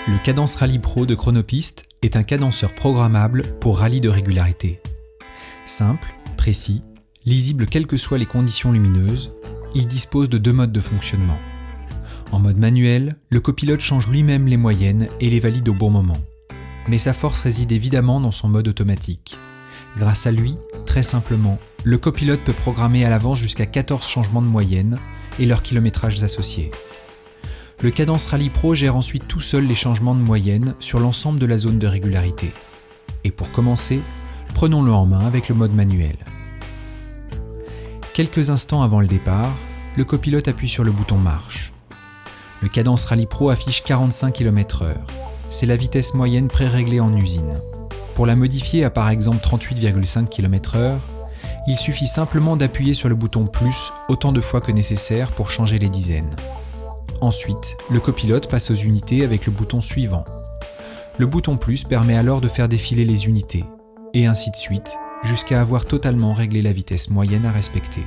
Le Cadence Rally Pro de Chronopiste est un cadenceur programmable pour rallye de régularité. Simple, précis, lisible quelles que soient les conditions lumineuses, il dispose de deux modes de fonctionnement. En mode manuel, le copilote change lui-même les moyennes et les valide au bon moment. Mais sa force réside évidemment dans son mode automatique. Grâce à lui, très simplement, le copilote peut programmer à l'avance jusqu'à 14 changements de moyenne et leurs kilométrages associés. Le Cadence Rally Pro gère ensuite tout seul les changements de moyenne sur l'ensemble de la zone de régularité. Et pour commencer, prenons-le en main avec le mode manuel. Quelques instants avant le départ, le copilote appuie sur le bouton marche. Le Cadence Rally Pro affiche 45 km/h. C'est la vitesse moyenne pré-réglée en usine. Pour la modifier à par exemple 38,5 km/h, il suffit simplement d'appuyer sur le bouton plus autant de fois que nécessaire pour changer les dizaines. Ensuite, le copilote passe aux unités avec le bouton suivant. Le bouton plus permet alors de faire défiler les unités, et ainsi de suite, jusqu'à avoir totalement réglé la vitesse moyenne à respecter.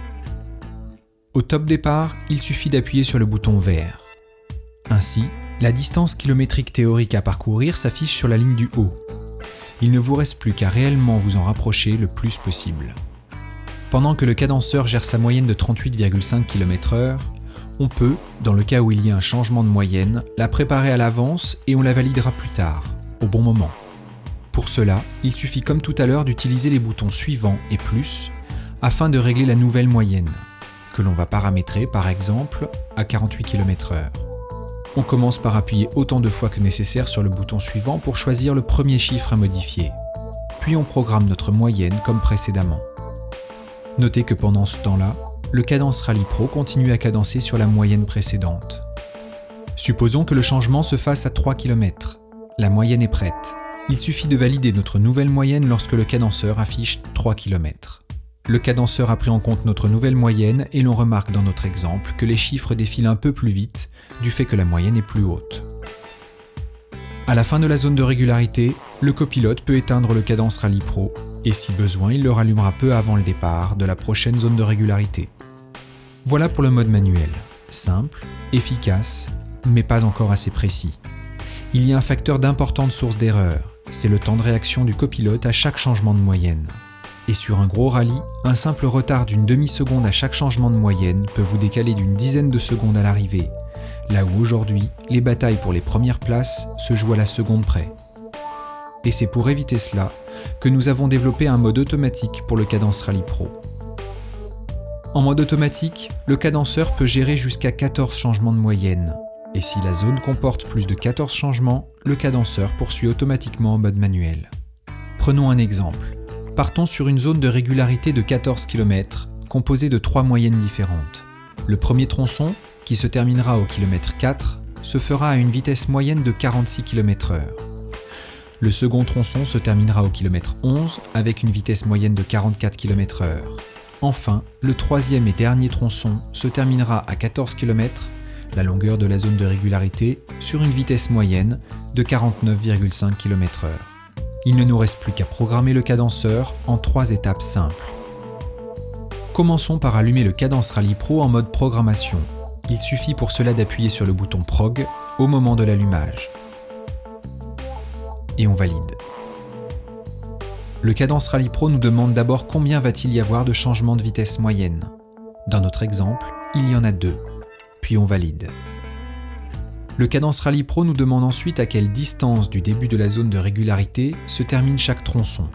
Au top départ, il suffit d'appuyer sur le bouton vert. Ainsi, la distance kilométrique théorique à parcourir s'affiche sur la ligne du haut. Il ne vous reste plus qu'à réellement vous en rapprocher le plus possible. Pendant que le cadenceur gère sa moyenne de 38,5 km/h, on peut, dans le cas où il y a un changement de moyenne, la préparer à l'avance et on la validera plus tard, au bon moment. Pour cela, il suffit comme tout à l'heure d'utiliser les boutons suivant et plus afin de régler la nouvelle moyenne, que l'on va paramétrer par exemple à 48 km/h. On commence par appuyer autant de fois que nécessaire sur le bouton suivant pour choisir le premier chiffre à modifier. Puis on programme notre moyenne comme précédemment. Notez que pendant ce temps-là, le Cadence Rally Pro continue à cadencer sur la moyenne précédente. Supposons que le changement se fasse à 3 km. La moyenne est prête. Il suffit de valider notre nouvelle moyenne lorsque le cadenceur affiche 3 km. Le cadenceur a pris en compte notre nouvelle moyenne et l'on remarque dans notre exemple que les chiffres défilent un peu plus vite du fait que la moyenne est plus haute. À la fin de la zone de régularité, le copilote peut éteindre le Cadence Rally Pro et si besoin, il le rallumera peu avant le départ de la prochaine zone de régularité. Voilà pour le mode manuel. Simple, efficace, mais pas encore assez précis. Il y a un facteur d'importante source d'erreur, c'est le temps de réaction du copilote à chaque changement de moyenne. Et sur un gros rallye, un simple retard d'une demi-seconde à chaque changement de moyenne peut vous décaler d'une dizaine de secondes à l'arrivée, là où aujourd'hui, les batailles pour les premières places se jouent à la seconde près. Et c'est pour éviter cela que nous avons développé un mode automatique pour le Cadence Rally Pro. En mode automatique, le cadenceur peut gérer jusqu'à 14 changements de moyenne. Et si la zone comporte plus de 14 changements, le cadenceur poursuit automatiquement en mode manuel. Prenons un exemple. Partons sur une zone de régularité de 14 km, composée de 3 moyennes différentes. Le premier tronçon, qui se terminera au kilomètre 4, se fera à une vitesse moyenne de 46 km/h. Le second tronçon se terminera au kilomètre 11 avec une vitesse moyenne de 44 km/h. Enfin, le troisième et dernier tronçon se terminera à 14 km, la longueur de la zone de régularité, sur une vitesse moyenne de 49,5 km/h. Il ne nous reste plus qu'à programmer le cadenceur en 3 étapes simples. Commençons par allumer le Cadence Rally Pro en mode programmation. Il suffit pour cela d'appuyer sur le bouton Prog au moment de l'allumage. Et on valide. Le Cadence Rally Pro nous demande d'abord combien va-t-il y avoir de changements de vitesse moyenne. Dans notre exemple, il y en a 2. Puis on valide. Le Cadence Rally Pro nous demande ensuite à quelle distance du début de la zone de régularité se termine chaque tronçon.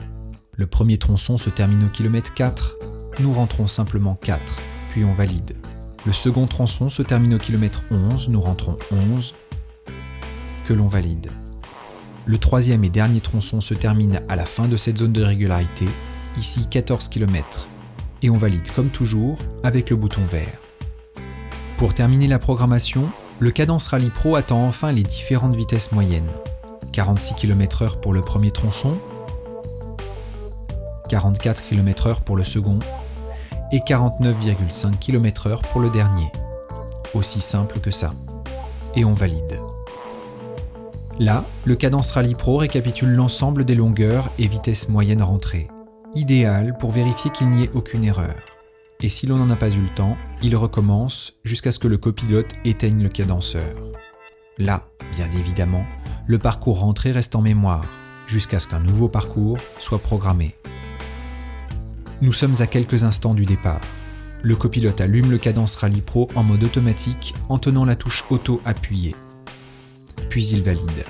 Le premier tronçon se termine au kilomètre 4, nous rentrons simplement 4, puis on valide. Le second tronçon se termine au kilomètre 11, nous rentrons 11, que l'on valide. Le troisième et dernier tronçon se termine à la fin de cette zone de régularité, ici 14 km, et on valide comme toujours avec le bouton vert. Pour terminer la programmation, le Cadence Rally Pro attend enfin les différentes vitesses moyennes. 46 km/h pour le premier tronçon, 44 km/h pour le second, et 49,5 km/h pour le dernier. Aussi simple que ça. Et on valide. Là, le Cadence Rally Pro récapitule l'ensemble des longueurs et vitesses moyennes rentrées. Idéal pour vérifier qu'il n'y ait aucune erreur. Et si l'on n'en a pas eu le temps, il recommence jusqu'à ce que le copilote éteigne le cadenceur. Là, bien évidemment, Le parcours rentré reste en mémoire, jusqu'à ce qu'un nouveau parcours soit programmé. Nous sommes à quelques instants du départ. Le copilote allume le Cadence Rally Pro en mode automatique en tenant la touche auto appuyée. Puis il valide.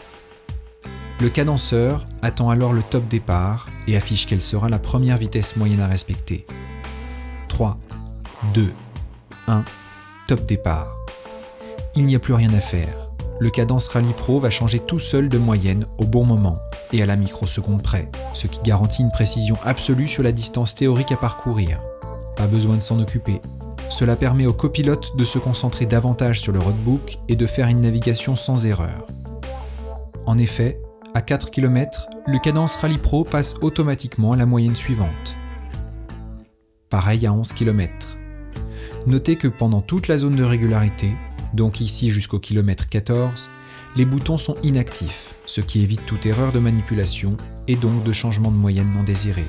Le cadenceur attend alors le top départ et affiche quelle sera la première vitesse moyenne à respecter. 3, 2, 1, top départ. Il n'y a plus rien à faire. Le Cadence Rally Pro va changer tout seul de moyenne au bon moment et à la microseconde près, ce qui garantit une précision absolue sur la distance théorique à parcourir. Pas besoin de s'en occuper. Cela permet au copilote de se concentrer davantage sur le roadbook et de faire une navigation sans erreur. En effet, à 4 km, le Cadence Rally Pro passe automatiquement à la moyenne suivante. Pareil à 11 km. Notez que pendant toute la zone de régularité, donc ici jusqu'au kilomètre 14, les boutons sont inactifs, ce qui évite toute erreur de manipulation et donc de changement de moyenne non désiré.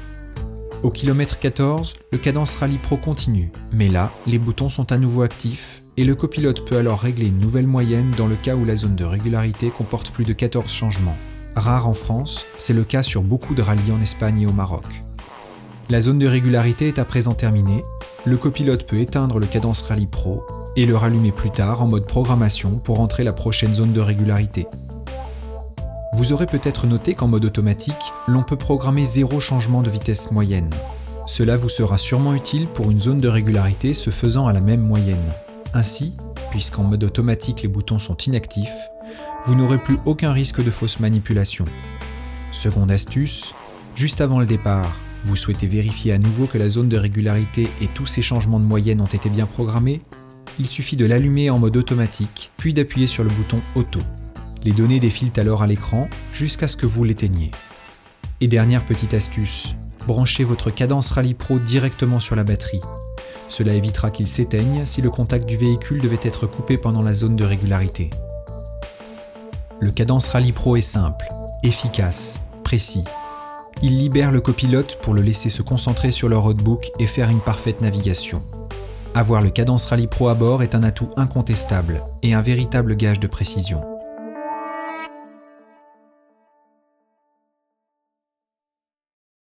Au kilomètre 14, le Cadence Rally Pro continue, mais là, les boutons sont à nouveau actifs et le copilote peut alors régler une nouvelle moyenne dans le cas où la zone de régularité comporte plus de 14 changements. Rare en France, c'est le cas sur beaucoup de rallyes en Espagne et au Maroc. La zone de régularité est à présent terminée, le copilote peut éteindre le Cadence Rally Pro et le rallumer plus tard en mode programmation pour entrer la prochaine zone de régularité. Vous aurez peut-être noté qu'en mode automatique, l'on peut programmer 0 changement de vitesse moyenne. Cela vous sera sûrement utile pour une zone de régularité se faisant à la même moyenne. Ainsi, puisqu'en mode automatique les boutons sont inactifs, vous n'aurez plus aucun risque de fausse manipulation. Seconde astuce, juste avant le départ, vous souhaitez vérifier à nouveau que la zone de régularité et tous ces changements de moyenne ont été bien programmés? Il suffit de l'allumer en mode automatique, puis d'appuyer sur le bouton Auto. Les données défilent alors à l'écran jusqu'à ce que vous l'éteigniez. Et dernière petite astuce, branchez votre Cadence Rally Pro directement sur la batterie. Cela évitera qu'il s'éteigne si le contact du véhicule devait être coupé pendant la zone de régularité. Le Cadence Rally Pro est simple, efficace, précis. Il libère le copilote pour le laisser se concentrer sur le roadbook et faire une parfaite navigation. Avoir le Cadence Rally Pro à bord est un atout incontestable et un véritable gage de précision.